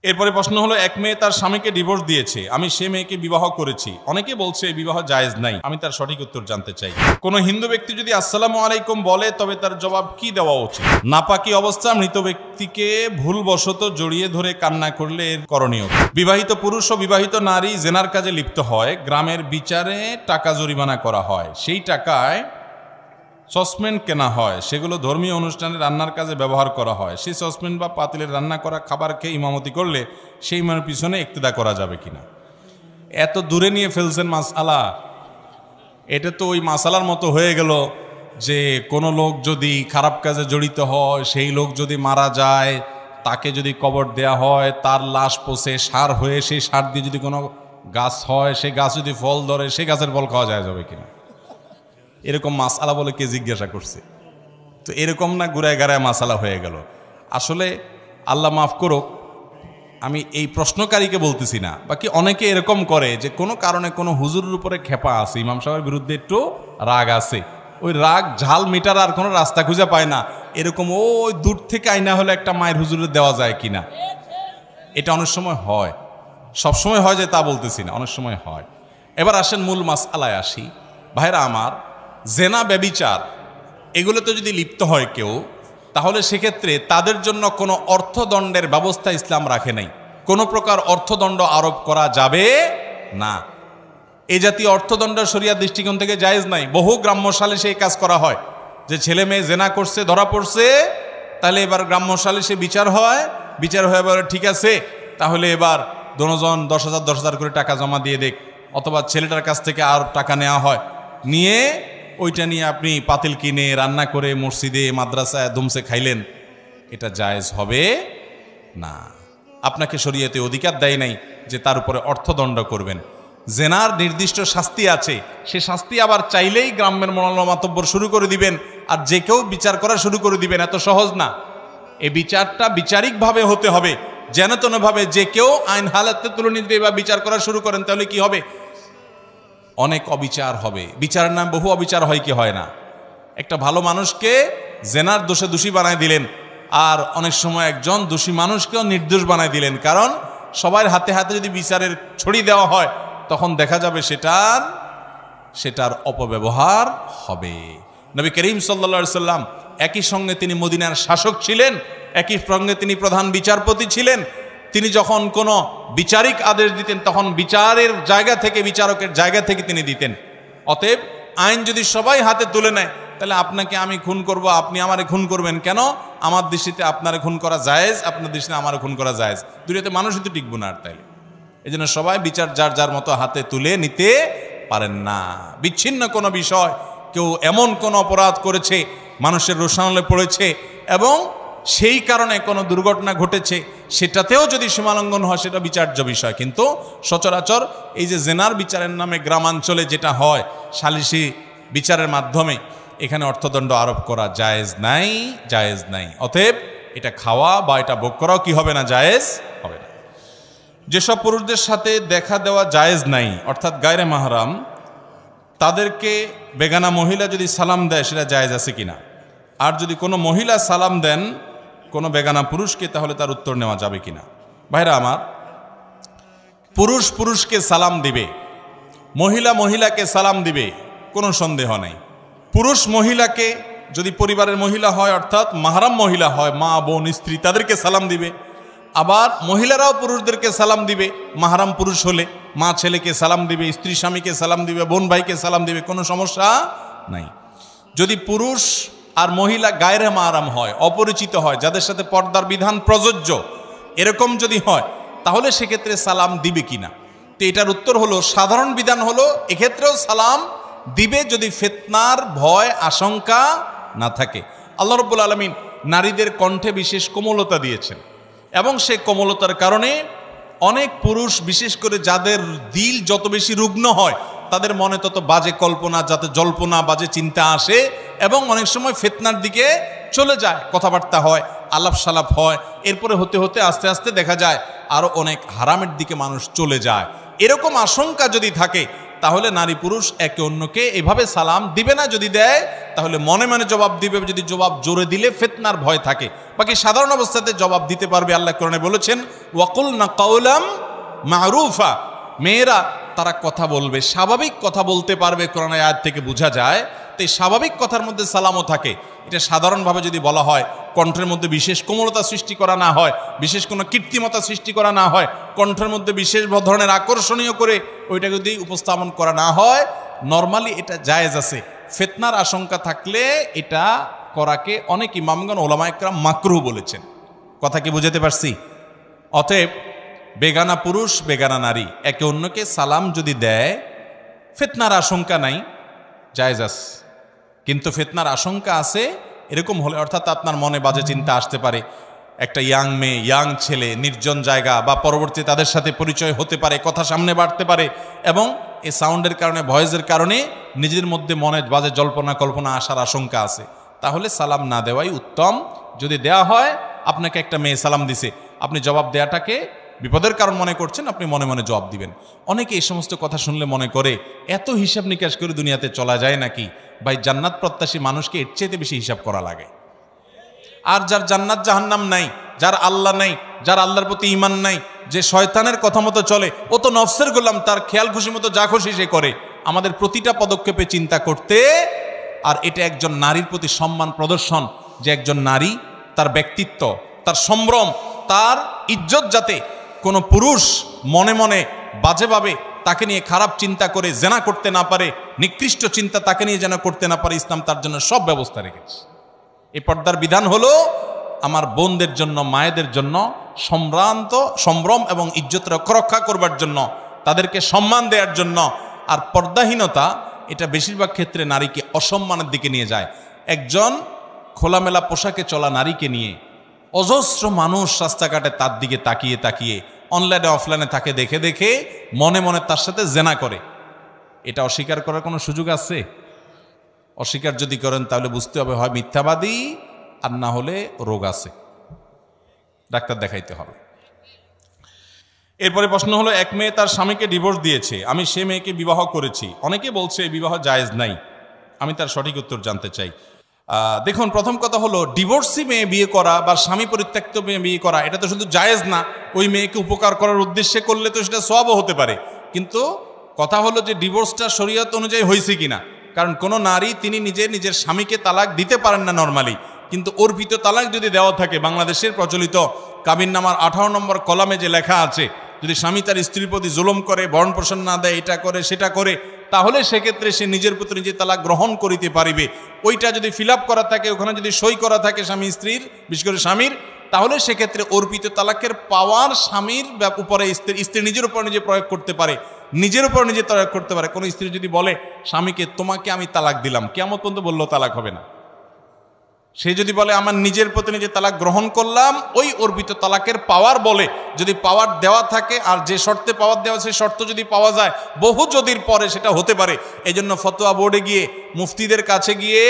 এরপরে প্রশ্ন হলো, এক মেয়ে তার স্বামীকে ডিভোর্স দিয়েছে, আমি সে মেয়েকে বিবাহ করেছি, অনেকে বলছে বিবাহ জায়েজ নাই, আমি তার সঠিক উত্তর জানতে চাই। কোন হিন্দু ব্যক্তি যদি আসসালামু আলাইকুম বলে তবে তার জবাব কি দেওয়া উচিত? নাপাকি অবস্থা মৃত ব্যক্তিকে ভুলবশত জড়িয়ে ধরে কান্না করলে এর করণীয়? বিবাহিত পুরুষ ও বিবাহিত নারী জেনার কাজে লিপ্ত হয়, গ্রামের বিচারে টাকা জরিমানা করা হয়, সেই টাকায় সসপ্যান কেনা হয়, সেগুলো ধর্মীয় অনুষ্ঠানে রান্নার কাজে ব্যবহার করা হয়, সেই সসপ্যান বা পাতিলের রান্না করা খাবার খেয়ে ইমামতি করলে সেই ইমামের পিছনে ইক্তেদা করা যাবে কিনা? এত দূরে নিয়ে ফেলছেন মাসআলা। এটা তো ওই মাসালার মতো হয়ে গেল যে কোনো লোক যদি খারাপ কাজে জড়িত হয়, সেই লোক যদি মারা যায়, তাকে যদি কবর দেয়া হয়, তার লাশ পচে সার হয়ে সেই সার দিয়ে যদি কোনো গাছ হয়, সেই গাছ যদি ফল ধরে, সেই গাছের ফল খাওয়া যাবে কিনা? এরকম মাসআলা বলে কে জিজ্ঞাসা করছে? তো এরকম না গুড়ায় গাড়ায় মাসআলা হয়ে গেল। আসলে আল্লাহ মাফ করুক, আমি এই প্রশ্নকারীকে বলতেছি না, বাকি অনেকে এরকম করে যে কোনো কারণে কোনো হুজুরের উপরে খেপা আছে, ইমাম সাহেবের বিরুদ্ধে একটু রাগ আছে, ওই রাগ ঝাল মিটার আর কোনো রাস্তা খুঁজে পায় না, এরকম ওই দূর থেকে আইনা হলে একটা মায়ের হুজুরে দেওয়া যায় কিনা। এটা অনেক সময় হয়, সবসময় হয় যে তা বলতেছি না, অনেক সময় হয়। এবার আসেন মূল মাসআলায় আসি। ভাইরা আমার, জেনা ব্যভিচার এগুলোতে যদি লিপ্ত হয় কেউ, তাহলে সেক্ষেত্রে তাদের জন্য কোনো অর্থদণ্ডের ব্যবস্থা ইসলাম রাখে নাই। কোনো প্রকার অর্থদণ্ড আরোপ করা যাবে না। এই জাতীয় অর্থদণ্ড শরিয়ার দৃষ্টিকোণ থেকে জায়েজ নাই। বহু গ্রাম্য সালিশে এই কাজ করা হয় যে ছেলে মেয়ে জেনা করছে, ধরা পড়ছে, তাহলে এবার গ্রাম্য সালিশে বিচার হয়, বিচার হয়ে এবার ঠিক আছে, তাহলে এবার দোনোজন 10,000 করে টাকা জমা দিয়ে দেখ, অথবা ছেলেটার কাছ থেকে আর টাকা নেওয়া হয়, নিয়ে ওইটা নিয়ে আপনি পাতিল কিনে রান্না করে মসজিদে মাদ্রাসায় দুমসে খাইলেন, এটা জায়েজ হবে না। আপনাকে শরীয়তে অধিকার দেয় নাই যে তার উপরে অর্থদণ্ড করবেন। জেনার নির্দিষ্ট শাস্তি আছে, সে শাস্তি আবার চাইলেই গ্রামের মাতব্বর শুরু করে দিবেন আর যে কেউ বিচার করা শুরু করে দিবেন, এত সহজ না। এই বিচারটা বিচারিকভাবে হতে হবে, যেন তেনভাবে যে কেউ আইন হালাতে তুলে নিতে বা বিচার করা শুরু করেন, তাহলে কি হবে? অনেক অবিচার হবে। বিচারের নাম বহু অবিচার হয় কি হয় না? একটা ভালো মানুষকে জেনার দোষে দোষী বানায় দিলেন, আর অনেক সময় একজন দোষী মানুষকেও নির্দোষ বানায় দিলেন, কারণ সবার হাতে হাতে যদি বিচারের ছড়ি দেওয়া হয়, তখন দেখা যাবে সেটার অপব্যবহার হবে। নবী করিম সাল্লাল্লাহু আলাইহি সাল্লাম একই সঙ্গে তিনি মদিনার শাসক ছিলেন, একই সঙ্গে তিনি প্রধান বিচারপতি ছিলেন। তিনি যখন কোনো বিচারিক আদেশ দিতেন, তখন বিচারের জায়গা থেকে, বিচারকের জায়গা থেকে তিনি দিতেন। অতএব আইন যদি সবাই হাতে তুলে নেয়, তাহলে আপনাকে আমি খুন করব, আপনি আমারে খুন করবেন কেন? আমার দৃষ্টিতে আপনারে খুন করা জায়েজ, আপনার দৃষ্টিতে আমারে খুন করা জায়েজ, দুনিয়াতে মানুষই তো টিকবো না আর। তাইলে এই জন্য সবাই বিচার যার যার মতো হাতে তুলে নিতে পারেন না। বিচ্ছিন্ন কোনো বিষয়, কেউ এমন কোনো অপরাধ করেছে, মানুষের রোষানলে পড়েছে এবং সেই কারণে কোনো দুর্ঘটনা ঘটেছে, সেটাতেও যদি সীমালঙ্ঘন হয়, সেটা বিচার্য বিষয়। কিন্তু সচরাচর এই যে জেনার বিচারের নামে গ্রামাঞ্চলে যেটা হয়, সালিসি বিচারের মাধ্যমে, এখানে অর্থদণ্ড আরোপ করা জায়েজ নাই। অতএব এটা খাওয়া বা এটা ভোগ করাও কি হবে না? জায়েজ হবে না। যেসব পুরুষদের সাথে দেখা দেওয়া জায়েজ নাই, অর্থাৎ গায়রে মাহরাম, তাদেরকে বেগানা মহিলা যদি সালাম দেয়, সেটা জায়েজ আছে কিনা? আর যদি কোনো মহিলা সালাম দেন কোনো বেগানা পুরুষকে, তাহলে তার উত্তর নেওয়া যাবে কিনা? ভাইরা আমার, পুরুষ পুরুষকে সালাম দিবে, মহিলা মহিলাকে সালাম দিবে, কোনো সন্দেহ নাই। পুরুষ মহিলাকে, যদি পরিবারের মহিলা হয়, অর্থাৎ মাহরাম মহিলা হয়, মা বোন স্ত্রী, তাদেরকে সালাম দিবে। আবার মহিলারাও পুরুষদেরকে সালাম দিবে, মাহরাম পুরুষ হলে মা ছেলেকে সালাম দিবে, স্ত্রী স্বামীকে সালাম দিবে, বোন ভাইকে সালাম দিবে, কোনো সমস্যা নাই। যদি পুরুষ আর মহিলা গায়রে মাহরাম হয়, অপরিচিত হয়, যাদের সাথে পর্দার বিধান প্রযোজ্য, এরকম যদি হয়, তাহলে সেক্ষেত্রে সালাম দিবে কিনা? তো এটার উত্তর হলো, সাধারণ বিধান হলো এক্ষেত্রেও সালাম দিবে, যদি ফিতনার ভয় আশঙ্কা না থাকে। আল্লাহ রাব্বুল আলামিন নারীদের কণ্ঠে বিশেষ কোমলতা দিয়েছেন, এবং সেই কোমলতার কারণে অনেক পুরুষ, বিশেষ করে যাদের দিল যত বেশি রুগ্ন হয়, তাদের মনে তত বাজে কল্পনা, যাতে জল্পনা, বাজে চিন্তা আসে, এবং অনেক সময় ফিতনার দিকে চলে যায়, কথাবার্তা হয়, আলাপ সালাপ হয়, এরপরে হতে হতে আস্তে আস্তে দেখা যায় আরও অনেক হারামের দিকে মানুষ চলে যায়। এরকম আশঙ্কা যদি থাকে, তাহলে নারী পুরুষ একে অন্যকে এভাবে সালাম দিবে না। যদি দেয় তাহলে মনে মনে জবাব দিবে, যদি জবাব জোরে দিলে ফিতনার ভয় থাকে। বাকি সাধারণ অবস্থাতে জবাব দিতে পারবে। আল্লাহ কোরআনে বলেছেন ওয়াকুলনা কাওলাম মারুফা, মেয়েরা তারা কথা বলবে, স্বাভাবিক কথা বলতে পারবে। কোরআন আয়াত থেকে বোঝা যায় তো এই স্বাভাবিক কথার মধ্যে সালামও থাকে। এটা সাধারণভাবে যদি বলা হয়, কণ্ঠের মধ্যে বিশেষ কোমলতা সৃষ্টি করা না হয়, বিশেষ কোনো কৃত্রিমতা সৃষ্টি করা না হয়, কণ্ঠের মধ্যে বিশেষ ধরনের আকর্ষণীয় করে ওইটা যদি উপস্থাপন করা না হয়, নর্মালি এটা জায়েজ আছে। ফিতনার আশঙ্কা থাকলে এটা করাকে অনেক ইমামগণ ওলামায়ে কেরাম মাকরুহ বলেছেন। কথা কি বুঝাতে পারছি? অতএব বেগানা পুরুষ বেগানা নারী একে অন্যকে সালাম যদি দেয়, ফিতনার আশঙ্কা নাই, জায়েজ আছে। কিন্তু ফিতনার আশঙ্কা আছে এরকম হলে, অর্থাৎ আপনার মনে বাজে চিন্তা আসতে পারে, একটা ইয়াং মেয়ে ইয়াং ছেলে নির্জন জায়গা বা পরবর্তী তাদের সাথে পরিচয় হতে পারে, কথা সামনে বাড়তে পারে, এবং এই সাউন্ডের কারণে ভয়েসের কারণে নিজের মধ্যে মনে বাজে জল্পনা কল্পনা আসার আশঙ্কা আছে, তাহলে সালাম না দেওয়াই উত্তম। যদি দেয়া হয়, আপনাকে একটা মেয়ে সালাম দিছে, আপনি জবাব দেওয়াটাকে বিপদের কারণ মনে করছেন, আপনি মনে মনে জবাব দিবেন। অনেকে এই সমস্ত কথা শুনলে মনে করে এত হিসাব নিকাশ করে দুনিয়াতে চলা যায় নাকি? ভাই, জান্নাত প্রত্যাশী মানুষকে এর চাইতে বেশি হিসাব করা লাগে। আর যার জান্নাত জাহান্নাম নাই, যার আল্লাহ নাই, যার আল্লাহর প্রতি ঈমান নাই, যে শয়তানের কথা মতো চলে, ও তো নফসের গোলাম, তার খেয়াল খুশি মতো যা খুশি সে করে। আমাদের প্রতিটা পদক্ষেপে চিন্তা করতে, আর এটা একজন নারীর প্রতি সম্মান প্রদর্শন, যে একজন নারী তার ব্যক্তিত্ব, তার সম্ভ্রম, তার ইজ্জত যাতে কোনো পুরুষ মনে মনে বাজেভাবে তাকে নিয়ে খারাপ চিন্তা করে জেনা করতে না পারে, নিকৃষ্ট চিন্তা তাকে নিয়ে যেন করতে না পারে, ইসলাম তার জন্য সব ব্যবস্থা রেখেছে। এই পর্দার বিধান হলো আমার বোনদের জন্য, মায়েদের জন্য সম্ভ্রম এবং ইজ্জত রক্ষা করবার জন্য, তাদেরকে সম্মান দেওয়ার জন্য। আর পর্দাহীনতা এটা বেশিরভাগ ক্ষেত্রে নারীকে অসম্মানের দিকে নিয়ে যায়। একজন খোলামেলা পোশাকে চলা নারীকে নিয়ে অজস্র মানুষ রাস্তাঘাটে তার দিকে তাকিয়ে তাকিয়ে, অনলাইনে অফলাইনে তাকে দেখে দেখে মনে মনে তার সাথে জেনা করে। এটা অস্বীকার করার কোনো সুযোগ আছে? অস্বীকার যদি করেন তাহলে বুঝতে হবে হয় মিথ্যাবাদী, আর না হলে রোগ আছে, ডাক্তার দেখাইতে হবে। এরপরে প্রশ্ন হলো, এক মেয়ে তার স্বামীকে ডিভোর্স দিয়েছে, আমি সে মেয়েকে বিবাহ করেছি, অনেকে বলছে এই বিবাহ জায়েজ নাই। আমি তার সঠিক উত্তর জানতে চাই। দেখুন, প্রথম কথা হলো, ডিভোর্সি মেয়ে বিয়ে করা বা স্বামী পরিত্যক্ত মেয়ে বিয়ে করা এটা তো শুধু জায়েজ না, ওই মেয়েকে উপকার করার উদ্দেশ্যে করলে তো সেটা সওয়াবও হতে পারে। কিন্তু কথা হলো যে ডিভোর্সটা শরীয়ত অনুযায়ী হয়েছে কিনা। কারণ কোনো নারী তিনি নিজের স্বামীকে তালাক দিতে পারেন না নর্মালি, কিন্তু অর্পিত তালাক যদি দেওয়া থাকে, বাংলাদেশের প্রচলিত কাবিননামার 18 নম্বর কলামে যে লেখা আছে, যদি স্বামী তার স্ত্রীর প্রতি জুলুম করে, ভরণ পোষণ না দেয়, এটা করে সেটা করে, তাহলে সেক্ষেত্রে সে নিজের প্রতি নিজে তালাক গ্রহণ করিতে পারিবে। ওইটা যদি ফিল আপ করা থাকে, ওখানে যদি সই করা থাকে স্বামী স্ত্রীর, বিশেষ করে স্বামীর, তাহলে সেক্ষেত্রে অর্পিত তালাকের পাওয়ার স্বামীর উপরে স্ত্রী নিজের উপর নিজে প্রয়োগ করতে পারে, নিজের উপর নিজে প্রয়োগ করতে পারে। কোনো স্ত্রী যদি বলে স্বামীকে, তোমাকে আমি তালাক দিলাম, কিয়ামত পর্যন্ত বললেও তালাক হবে না। সে যদি বলে আমার নিজের প্রতি নিজে তালাক গ্রহণ করলাম, ওই অর্পিত তালাকের পাওয়ার বলে, যদি পাওয়ার দেওয়া থাকে আর যে শর্তে পাওয়ার দেওয়া, সেই শর্ত যদি পাওয়া যায়, বহু যদির পরে সেটা হতে পারে। এই জন্য ফতোয়া বোর্ডে গিয়ে, মুফতিদের কাছে গিয়ে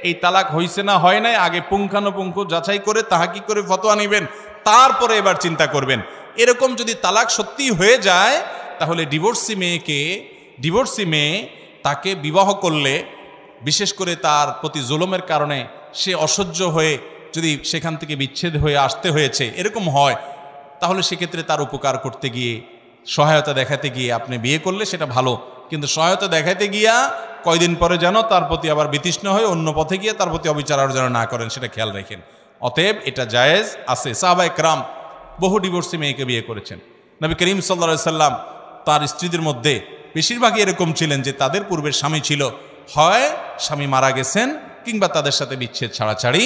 এই তালাক হয়েছে না হয় নাই আগে পুঙ্খানুপুঙ্খ যাচাই করে তাহাকি করে ফতোয়া নেবেন, তারপরে এবার চিন্তা করবেন। এরকম যদি তালাক সত্যি হয়ে যায়, তাহলে ডিভোর্সি মেয়ে তাকে বিবাহ করলে, বিশেষ করে তার প্রতি জুলুমের কারণে সে অসহ্য হয়ে যদি সেখান থেকে বিচ্ছেদ হয়ে আসতে হয়েছে, এরকম হয়, তাহলে সেক্ষেত্রে তার উপকার করতে গিয়ে, সহায়তা দেখাতে গিয়ে আপনি বিয়ে করলে সেটা ভালো। কিন্তু সহায়তা দেখাতে গিয়া কয়দিন পরে যেন তার প্রতি আবার বিতৃষ্ণ হয়ে অন্য পথে গিয়ে তার প্রতি অবিচার আর যেন না করেন, সেটা খেয়াল রাখেন। অতএব এটা জায়েজ আছে। সাহাবায়ে কেরাম বহু ডিভোর্সি মেয়েকে বিয়ে করেছেন। নবী করিম সাল্লাল্লাহু আলাইহি সাল্লাম তার স্ত্রীদের মধ্যে বেশিরভাগই এরকম ছিলেন যে তাদের পূর্বের স্বামী ছিল, হয় স্বামী মারা গেছেন কিংবা তাদের সাথে বিচ্ছেদ ছাড়াছাড়ি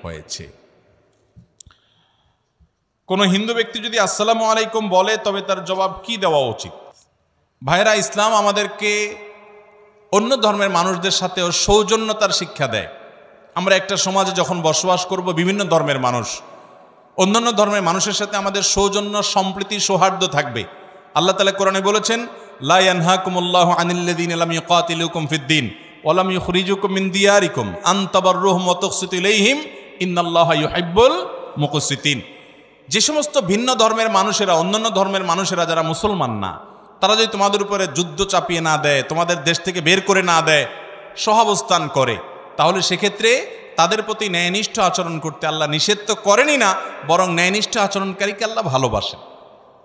হয়েছে। কোনো হিন্দু ব্যক্তি যদি আসসালামু আলাইকুম বলে, তবে তার জবাব কি দেওয়া উচিত? ভাইরা, ইসলাম আমাদেরকে অন্য ধর্মের মানুষদের সাথেও সৌজন্যতার শিক্ষা দেয়। আমরা একটা সমাজে যখন বসবাস করব, বিভিন্ন ধর্মের মানুষ, অন্যান্য ধর্মের মানুষের সাথে আমাদের সৌজন্য, সম্প্রীতি, সৌহার্দ্য থাকবে। আল্লাহ তাআলা কোরআনে বলেছেন, লা ইয়ানহাকুমুল্লাহু আনিল্লাযীনা লাম ইউকাতিলুকুম ফিদ-দীন ওয়া লাম ইখরিজুকুম মিন দিয়ারিকুম আন তাবাররুহুম ওয়া তুকসিতু ইলাইহিম ইন্নাল্লাহা ইউহিব্বুল মুকসিতিন। যে সমস্ত ভিন্ন ধর্মের মানুষেরা, অন্যান্য ধর্মের মানুষেরা যারা মুসলমান না, তারা যদি তোমাদের উপরে যুদ্ধ চাপিয়ে না দেয়, তোমাদের দেশ থেকে বের করে না দেয়, সহাবস্থান করে, তাহলে সেক্ষেত্রে তাদের প্রতি ন্যায়নিষ্ঠ আচরণ করতে আল্লাহ নিষেধ তো করেনই না, বরং ন্যায়নিষ্ঠ আচরণকারীকে আল্লাহ ভালোবাসেন।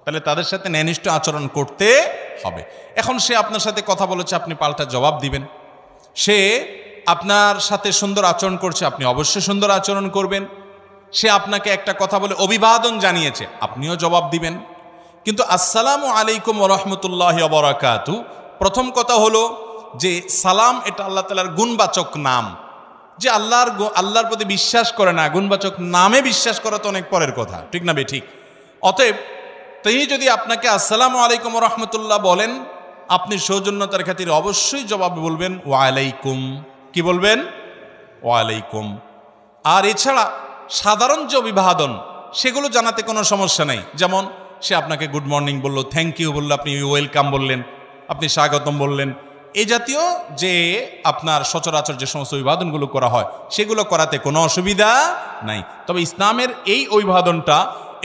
তাহলে তাদের সাথে ন্যায়নিষ্ঠ আচরণ করতে হবে। এখন সে আপনার সাথে কথা বলেছে, আপনি পাল্টা জবাব দিবেন। সে আপনার সাথে সুন্দর আচরণ করছে, আপনি অবশ্যই সুন্দর আচরণ করবেন। সে আপনাকে একটা কথা বলে অভিবাদন জানিয়েছে, আপনিও জবাব দিবেন। কিন্তু আসসালামু আলাইকুম ওয়া রাহমাতুল্লাহি ওয়া বারাকাতুহু, প্রথম কথা হলো যে সালাম এটা আল্লাহ তাআলার গুণবাচক নাম। যে আল্লাহর প্রতি বিশ্বাস করে না, গুণবাচক নামে বিশ্বাস করা তো অনেক পরের কথা, ঠিক না বে ঠিক? অতএব তিনি যদি আপনাকে আসসালামু আলাইকুম ওয়া রাহমাতুল্লাহ বলেন, আপনি সৌজন্যতার খাতিরে অবশ্যই জবাব বলবেন ওয়া আলাইকুম। কি বলবেন? ওয়া আলাইকুম। আর এছাড়া সাধারণ যে অভিবাদন, সেগুলো জানাতে কোনো সমস্যা নেই। যেমন সে আপনাকে গুড মর্নিং বলল, থ্যাংক ইউ বলল, আপনি ওয়েলকাম বললেন, আপনি স্বাগতম বললেন। এই জাতীয় যে আপনার সচরাচর যে সমস্ত অভিবাদনগুলো করা হয়, সেগুলো করাতে কোনো অসুবিধা নাই। তবে ইসলামের এই অভিবাদনটা,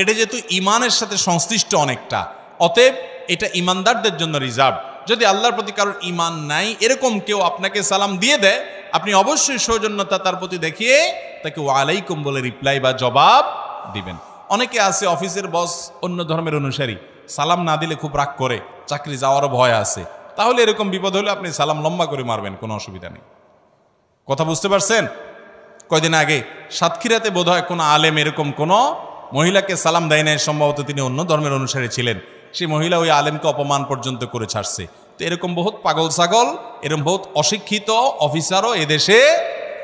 এটা যেহেতু ইমানের সাথে সংশ্লিষ্ট অনেকটা, অতএব এটা ইমানদারদের জন্য রিজার্ভ। যদি আল্লাহর প্রতি কারোর ইমান নাই, এরকম কেউ আপনাকে সালাম দিয়ে দেয়, আপনি অবশ্যই সৌজন্যতা তার প্রতি দেখিয়ে তাকে ওয়ালাইকুম বলে রিপ্লাই বা জবাব দিবেন। অনেকে আছে অফিসের বস অন্য ধর্মের অনুসারী, সালাম না দিলে খুব রাগ করে, চাকরি যাওয়ারও ভয় আছে। তাহলে এরকম বিপদ হলে আপনি সালাম লম্বা করে মারবেন, কোনো অসুবিধা নেই। কথা বুঝতে পারছেন? কয়দিন আগে সাতক্ষীরাতে বোধহয় কোনো আলেম এরকম কোনো মহিলাকে সালাম দেয় নাই, সম্ভবত তিনি অন্য ধর্মের অনুসারী ছিলেন। সেই মহিলা ওই আলেমকে অপমান পর্যন্ত করে ছাড়ছে। তো এরকম বহুত পাগল ছাগল, এরকম বহুত অশিক্ষিত অফিসারও এদেশে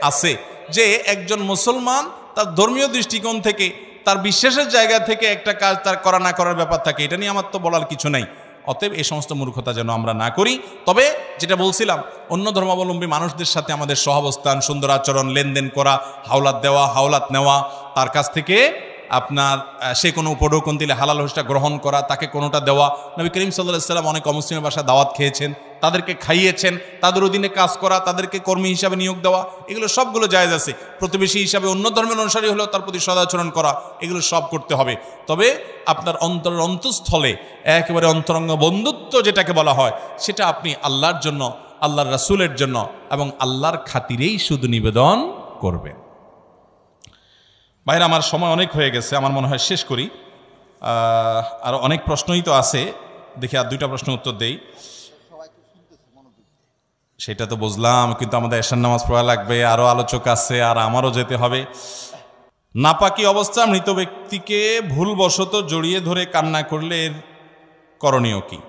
আছে, যে একজন মুসলমান তার ধর্মীয় দৃষ্টিকোণ থেকে, তার বিশ্বাসের জায়গা থেকে একটা কাজ তার করা না করার ব্যাপার থাকে। এটা নিয়ে আমার তো বলার কিছু নেই। অতএব এই সমস্ত মূর্খতা যেন আমরা না করি। তবে যেটা বলছিলাম, অন্য ধর্মাবলম্বী মানুষদের সাথে আমাদের সহাবস্থান, সুন্দর আচরণ, লেনদেন করা, হাওলাত দেওয়া, হাওলাত নেওয়া, তার কাছ থেকে আপনার সে কোনো উপঢৌকন দিলে হালাল হোসটা গ্রহণ করা, তাকে কোনোটা দেওয়া। নবী করিম সাল্লাল্লাহু আলাইহি ওয়াসাল্লাম অনেক অমুসলিমের বাসায় দাওয়াত খেয়েছেন, তাদেরকে খাইয়েছেন, তাদের অধীনে কাজ করা, তাদেরকে কর্মী হিসাবে নিয়োগ দেওয়া, এগুলো সবগুলো জায়েজ আছে। প্রতিবেশী হিসাবে অন্য ধর্মের অনুসারী হলেও তার প্রতি সদাচরণ করা, এগুলো সব করতে হবে। তবে আপনার অন্তরের অন্তঃস্থলে একেবারে অন্তরঙ্গ বন্ধুত্ব যেটাকে বলা হয়, সেটা আপনি আল্লাহর জন্য, আল্লাহর রাসূলের জন্য এবং আল্লাহর খাতিরেই শুধু নিবেদন করবেন। বাইরে আমার সময় অনেক হয়ে গেছে, আমার মনে হয় শেষ করি। আর অনেক প্রশ্নই তো আছে, দেখি আর দুইটা প্রশ্ন উত্তর দেই। সেটা তো বুঝলাম, কিন্তু আমাদের এশার নামাজ পড়া লাগবে, আরও আলোচক আছে, আর আমারও যেতে হবে। নাপাকি অবস্থা মৃত ব্যক্তিকে ভুলবশত জড়িয়ে ধরে কান্না করলে এর করণীয় কি?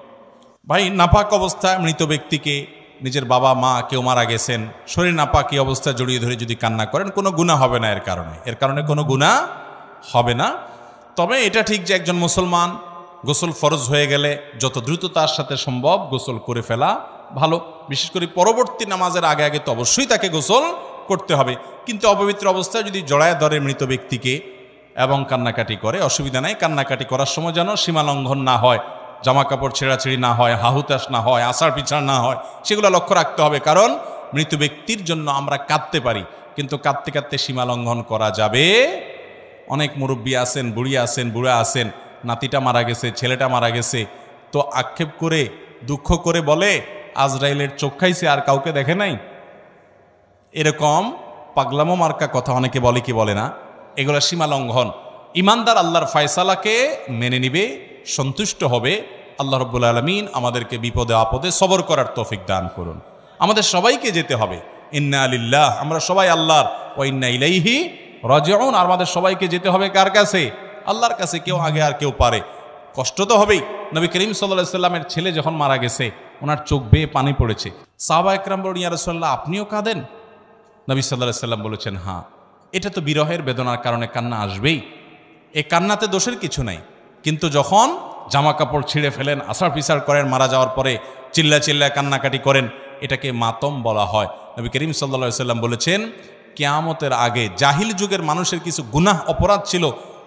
ভাই, নাপাক অবস্থায় মৃত ব্যক্তিকে, নিজের বাবা মা কেউ মারা গেছেন, শরীর নাপাকি অবস্থায় জড়িয়ে ধরে যদি কান্না করেন, কোনো গুনাহ হবে না। এর কারণে কোনো গুনাহ হবে না। তবে এটা ঠিক যে একজন মুসলমান গোসল ফরজ হয়ে গেলে যত দ্রুত তার সাথে সম্ভব গোসল করে ফেলা ভালো। বিশেষ করে পরবর্তী নামাজের আগে আগে তো অবশ্যই তাকে গোসল করতে হবে। কিন্তু অপবিত্র অবস্থায় যদি জড়ায় ধরে মৃত ব্যক্তিকে এবং কান্নাকাটি করে, অসুবিধা নাই। কান্নাকাটি করার সময় যেন সীমা লঙ্ঘন না হয়, জামা কাপড় ছেঁড়াছেড়ি না হয়, হাহুতাস না হয়, আষাঢ় পিছাড় না হয়, সেগুলো লক্ষ্য রাখতে হবে। কারণ মৃত ব্যক্তির জন্য আমরা কাঁদতে পারি, কিন্তু কাঁদতে কাঁদতে সীমা লঙ্ঘন করা যাবে। অনেক মুরব্বী আছেন, বুড়ি আছেন, বুড়া আছেন, নাতিটা মারা গেছে, ছেলেটা মারা গেছে, তো আক্ষেপ করে দুঃখ করে বলে আজরাইলের চোখ খাইছে, আর কাউকে দেখে নাই। এরকম পাগলামো মার্কা কথা অনেকে বলে কি বলে না, এগুলো সীমা লঙ্ঘন। ইমানদার আল্লাহর ফয়সালাকে মেনে নিবে, সন্তুষ্ট হবে। আল্লাহ রাব্বুল আলামিন আমাদেরকে বিপদে আপদে সবর করার তৌফিক দান করুন। আমাদের সবাইকে যেতে হবে, ইন্না লিল্লাহ, আমরা সবাই আল্লাহর, ওয়া ইন্না ইলাইহি রাজিউন। আর আমাদের সবাইকে যেতে হবে কার কাছে? আল্লাহর কাছে। কেউ আগে আর কেউ পারে। কষ্ট তো হবেই। নবী করিম সাল্লাল্লাহু আলাইহি সাল্লামের ছেলে যখন মারা গেছে, ওনার চোখ বেয়ে পানি পড়েছে। সাহাবা একরাম বলেন, ইয়া রাসূলুল্লাহ, আপনিও কাঁদেন? নবী সাল্লাল্লাহু আলাইহি সাল্লাম বলেছেন, হ্যাঁ, এটা তো বিরহের বেদনার কারণে কান্না আসবেই, এ কান্নাতে দোষের কিছু নাই। কিন্তু যখন জামা কাপড় ছিঁড়ে ফেলেন, আষাঢ় পিছাড় করেন, মারা যাওয়ার পরে চিল্লা চিল্লা কান্নাকাটি করেন, এটাকে মাতম বলা হয়। নবী করিম সাল্লাল্লাহু আলাইহি সাল্লাম বলেছেন, কিয়ামতের আগে জাহিল যুগের মানুষের কিছু গুনাহ অপরাধ ছিল,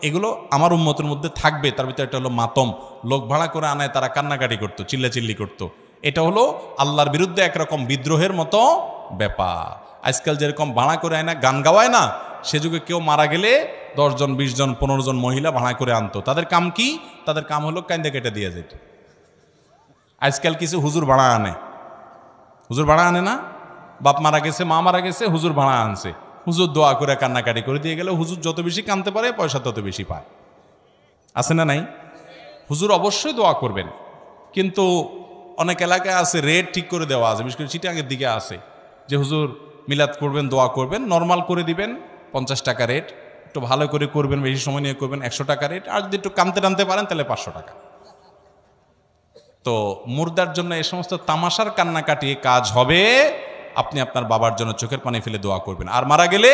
এগুলো আমার উম্মতের মধ্যে থাকবে। তার ভিতরে একটা হলো মাতম। লোক ভাড়া করে আনায় তারা কান্নাকাটি করতো, চিল্লাচিল্লি করতো। এটা হলো আল্লাহর বিরুদ্ধে একরকম বিদ্রোহের মতো ব্যাপার। আজকাল যেরকম ভাড়া করে আয় না, গান গাওয়ায় না, সে যুগে কেউ মারা গেলে 10 জন 20 জন 15 জন মহিলা ভাড়া করে আনতো। তাদের কাম কি? তাদের কাম হলো কান্দে কেটে দিয়ে যেত। আজকাল কিছু হুজুর ভাড়া আনে, হুজুর ভাড়া আনে না, বাপ মারা গেছে, মা মারা গেছে, হুজুর ভাড়া আনছে, হুজুর দোয়া করে কান্নাকাটি করে দিয়ে গেলে হুজুর যত বেশি কানতে পারে পয়সা তত বেশি পায়। আছে না নাই? হুজুর অবশ্যই দোয়া করবেন, কিন্তু অনেক এলাকায় আছে রেট ঠিক করে দেওয়া আছে, বিশেষ করে চিটাঙের দিকে আছে যে হুজুর মিলাদ করবেন, দোয়া করবেন, নর্মাল করে দিবেন 50 টাকা রেট, একটু ভালো করে করবেন, বেশি সময় নিয়ে করবেন 100 টাকা রেট, আর যদি একটু কানতে টানতে পারেন তাহলে 500 টাকা। তো মুর্দার জন্য এই সমস্ত তামাশার কান্নাকাটি কাজ হবে। আপনি আপনার বাবার জন্য চোখের পানি ফেলে দোয়া করবেন, আর মারা গেলে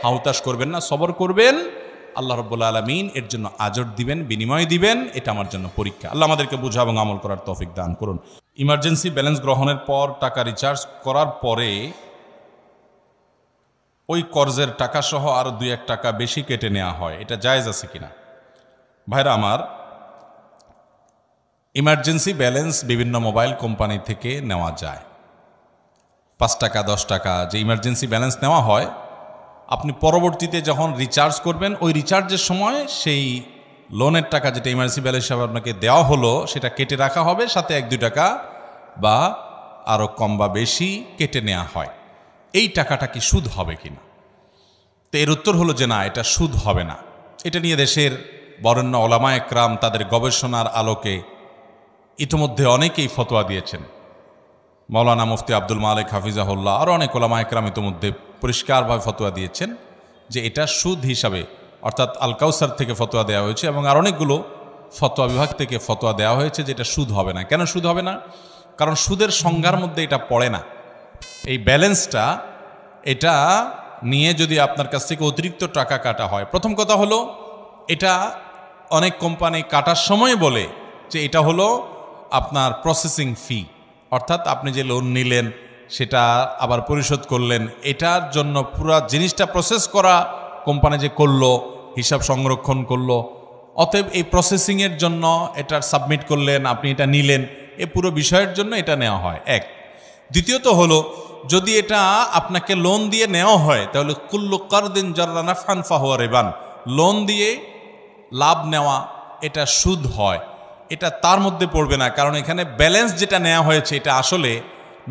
হাউতাস করবেন না, সবর করবেন। আল্লাহ রাব্বুল আলামিন এর জন্য আজর দিবেন, বিনিময় দিবেন। এটা আমার জন্য পরীক্ষা। আল্লাহ আমাদেরকে বুঝা এবং আমল করার তৌফিক দান করুন। ইমার্জেন্সি ব্যালেন্স গ্রহণের পর টাকা রিচার্জ করার পরে ওই কর্জের টাকা সহ আরো 2-1 টাকা বেশি কেটে নেওয়া হয়, এটা জায়েজ আছে কিনা? ভাইরা আমার, ইমার্জেন্সি ব্যালেন্স বিভিন্ন মোবাইল কোম্পানি থেকে নেওয়া যায়। 5 টাকা 10 টাকা যে ইমার্জেন্সি ব্যালেন্স নেওয়া হয়, আপনি পরবর্তীতে যখন রিচার্জ করবেন ওই রিচার্জের সময় সেই লোনের টাকা যেটা ইমার্জেন্সি ব্যালেন্স হিসাবে আপনাকে দেওয়া হলো সেটা কেটে রাখা হবে, সাথে 1-2 টাকা বা আরও কম বা বেশি কেটে নেওয়া হয়। এই টাকাটা কি সুদ হবে কিনা? তো এর উত্তর হলো যে না, এটা সুদ হবে না। এটা নিয়ে দেশের বরেণ্য ওলামা একরাম তাদের গবেষণার আলোকে ইতিমধ্যে অনেকেই ফতোয়া দিয়েছেন। মাওলানা মুফতি আব্দুল মালিক হাফিজাহুল্লাহ আরও অনেক ওলামা একরাম ইতিমধ্যে পরিষ্কারভাবে ফতোয়া দিয়েছেন যে এটা সুদ হিসাবে, অর্থাৎ আল কাউসার থেকে ফতোয়া দেওয়া হয়েছে এবং আর অনেকগুলো ফতোয়া বিভাগ থেকে ফতোয়া দেওয়া হয়েছে যে এটা সুদ হবে না। কেন সুদ হবে না? কারণ সুদের সংজ্ঞার মধ্যে এটা পড়ে না। এই ব্যালেন্সটা, এটা নিয়ে যদি আপনার কাছ থেকে অতিরিক্ত টাকা কাটা হয়, প্রথম কথা হলো এটা অনেক কোম্পানি কাটার সময় বলে যে এটা হলো আপনার প্রসেসিং ফি, অর্থাৎ আপনি যে লোন নিলেন সেটা আবার পরিশোধ করলেন, এটার জন্য পুরো জিনিসটা প্রসেস করা কোম্পানি যে করলো, হিসাব সংরক্ষণ করলো, অতএব এই প্রসেসিংয়ের জন্য এটার সাবমিট করলেন, আপনি এটা নিলেন, এ পুরো বিষয়ের জন্য এটা নেওয়া হয়। এক। দ্বিতীয়ত হলো, যদি এটা আপনাকে লোন দিয়ে নেওয়া হয় তাহলে কুল্লু কারদিন জাররা নাফআন ফাহুয়া রিবান, লোন দিয়ে লাভ নেওয়া এটা সুদ হয়, এটা তার মধ্যে পড়বে না। কারণ এখানে ব্যালেন্স যেটা নেওয়া হয়েছে এটা আসলে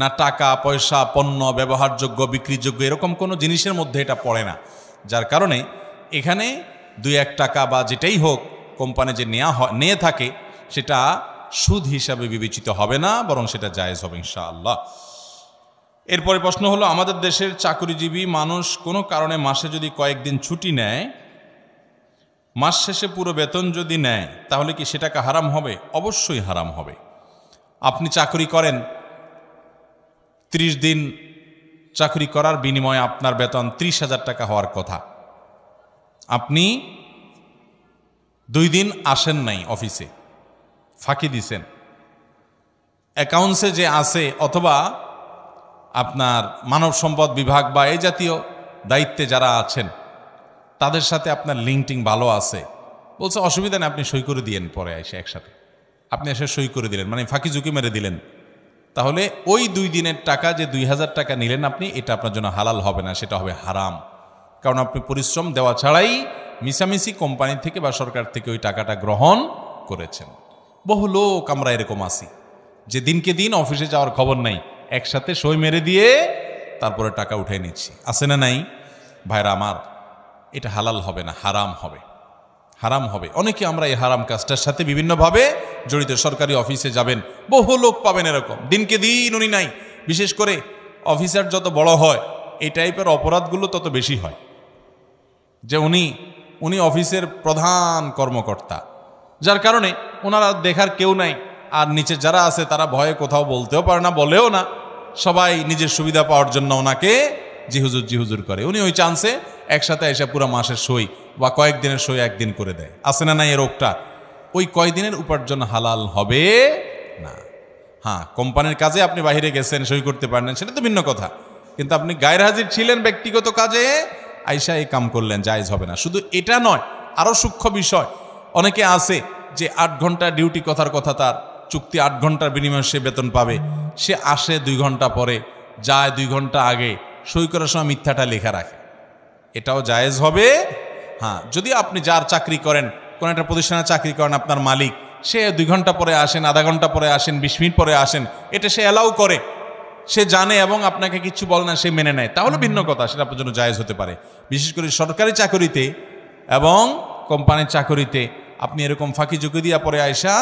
না টাকা পয়সা, পণ্য, ব্যবহারযোগ্য, বিক্রিযোগ্য এরকম কোনো জিনিসের মধ্যে এটা পড়ে না। যার কারণে এখানে 2-1 টাকা বা যেটাই হোক কোম্পানি যে নিয়ে থাকে সেটা সুদ হিসাবে বিবেচিত হবে না, বরং সেটা জায়েজ হবে ইনশাআল্লাহ। এরপরে প্রশ্ন হলো, আমাদের দেশের চাকরিজীবী মানুষ কোনো কারণে মাসে যদি কয়েকদিন ছুটি নেয়, মাস শেষে পুরো বেতন যদি নেয় তাহলে কি সেটাকে হারাম হবে? অবশ্যই হারাম হবে। আপনি চাকরি করেন, 30 দিন চাকরি করার বিনিময়ে আপনার বেতন 30,000 টাকা হওয়ার কথা। আপনি 2 দিন আসেন নাই অফিসে, ফাঁকি দিছেন, অ্যাকাউন্টসে যে আছে অথবা আপনার মানব সম্পদ বিভাগ বা এই জাতীয় দায়িত্বে যারা আছেন তাদের সাথে আপনার লিঙ্কটিং ভালো আছে, বলছে অসুবিধা নেই, আপনি সই করে দিয়েন, পরে এসে একসাথে আপনি এসে সই করে দিলেন, মানে ফাঁকি ঝুঁকি মেরে দিলেন, তাহলে ওই 2 দিনের টাকা যে 2,000 টাকা নিলেন আপনি, এটা আপনার জন্য হালাল হবে না, সেটা হবে হারাম। কারণ আপনি পরিশ্রম দেওয়া ছাড়াই মিশামিশি কোম্পানি থেকে বা সরকার থেকে ওই টাকাটা গ্রহণ করেছেন। বহু লোক আমরা এরকম আছি যে দিনকে দিন অফিসে যাওয়ার খবর নাই, একসাথে সই মেরে দিয়ে তারপরে টাকা উঠে নিচ্ছি। আছে না নাই? ভাইরা আমার, এটা হালাল হবে না, হারাম হবে, হারাম হবে। অনেকে আমরা এই হারাম কাজটার সাথে বিভিন্নভাবে জড়িত। সরকারি অফিসে যাবেন, বহু লোক পাবেন এরকম, দিনকে দিন উনি নাই। বিশেষ করে অফিসার যত বড় হয় এই টাইপের অপরাধগুলো তত বেশি হয়, যে উনি অফিসের প্রধান কর্মকর্তা, যার কারণে ওনারা দেখার কেউ নাই, আর নিচে যারা আছে তারা ভয়ে কোথাও বলতেও পারে না, বলেও না, সবাই নিজের সুবিধা পাওয়ার জন্য ওনাকে জি হুজুর করে। উনি ওই চান্সে একসাথে এসে পুরো মাসের সই বা কয়েকদিনের সই একদিন করে দেয়। আছে না নাই এই রোগটা? ওই কয়দিনের উপার্জন হালাল হবে না। হ্যাঁ, কোম্পানির কাজে আপনি বাইরে গেছেন, সই করতে পারেন, সেটা তো ভিন্ন কথা, কিন্তু আপনি গায়ের হাজির ছিলেন ব্যক্তিগত কাজে, আইসা এই কাম করলেন, জায়েজ হবে না। শুধু এটা নয়, আরও সূক্ষ্ম বিষয়, অনেকে আছে যে 8 ঘন্টা ডিউটি, কথার কথা তার চুক্তি 8 ঘন্টার বিনিময়ে সে বেতন পাবে, সে আসে 2 ঘন্টা পরে, যায় 2 ঘন্টা আগে, সই করার সময় মিথ্যাটা লেখা রাখে, এটাও জায়েজ হবে। হ্যাঁ, যদি আপনি যার চাকরি করেন, কোনো একটা প্রতিষ্ঠানে চাকরি করেন, আপনার মালিক সে 2 ঘন্টা পরে আসেন, আধা ঘন্টা পরে আসেন, 20 মিনিট পরে আসেন, এটা সে অ্যালাউ করে, সে জানে এবং আপনাকে কিছু বলে না, সে মেনে নেয়, তাহলে ভিন্ন কথা, সেটা আপনার জন্য জায়েজ হতে পারে। বিশেষ করে সরকারি চাকরিতে এবং কোম্পানির চাকরিতে আপনি এরকম ফাঁকি ঝুঁকি দিয়া পরে আয়সা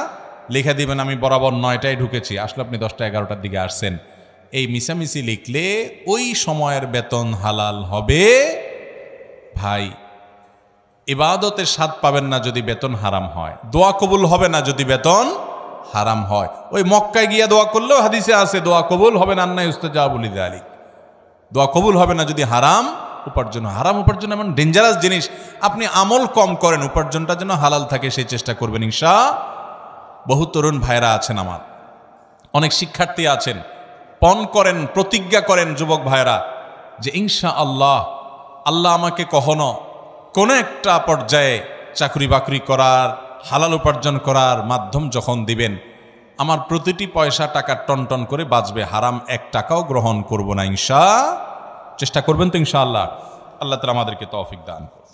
লেখা দিবেন আমি বরাবর 9টায় ঢুকেছি, আসলে আপনি 10টা 11টার দিকে আসছেন, এই মিশামিশি লিখলে ওই সময়ের বেতন হালাল হবে ভাই। ইবাদতের স্বাদ পাবেন না যদি বেতন হারাম হয়, দোয়া কবুল হবে না যদি বেতন হারাম হয়। ওই মক্কায় গিয়া দোয়া করলেও হাদিসে আছে দোয়া কবুল হবে না, আন্না ইউস্তাজাবু লিযালিক, দোয়া কবুল হবে না যদি হারাম উপার্জন। হারাম উপার্জন এমন ডেঞ্জারাস জিনিস, আপনি আমল কম করেন, উপার্জনটা যেন হালাল থাকে সেই চেষ্টা করবেন ইনশাআল্লাহ। বহু তরুণ ভাইরা আছেন আমার, অনেক শিক্ষার্থী আছেন, পণ করেন, প্রতিজ্ঞা করেন যুবক ভাইরা যে ইনশাআল্লাহ আল্লাহ আমাকে কখনো কোনো একটা পর্যায়ে চাকরি বাকরি করার, হালাল উপার্জন করার মাধ্যম যখন দিবেন, আমার প্রতিটি পয়সা টাকা টন করে বাঁচবে, হারাম 1 টাকাও গ্রহণ করব না ইনশাআল্লাহ। চেষ্টা করবেন তো ইনশাআল্লাহ। আল্লাহ তাআলা আমাদেরকে তৌফিক দান করুন।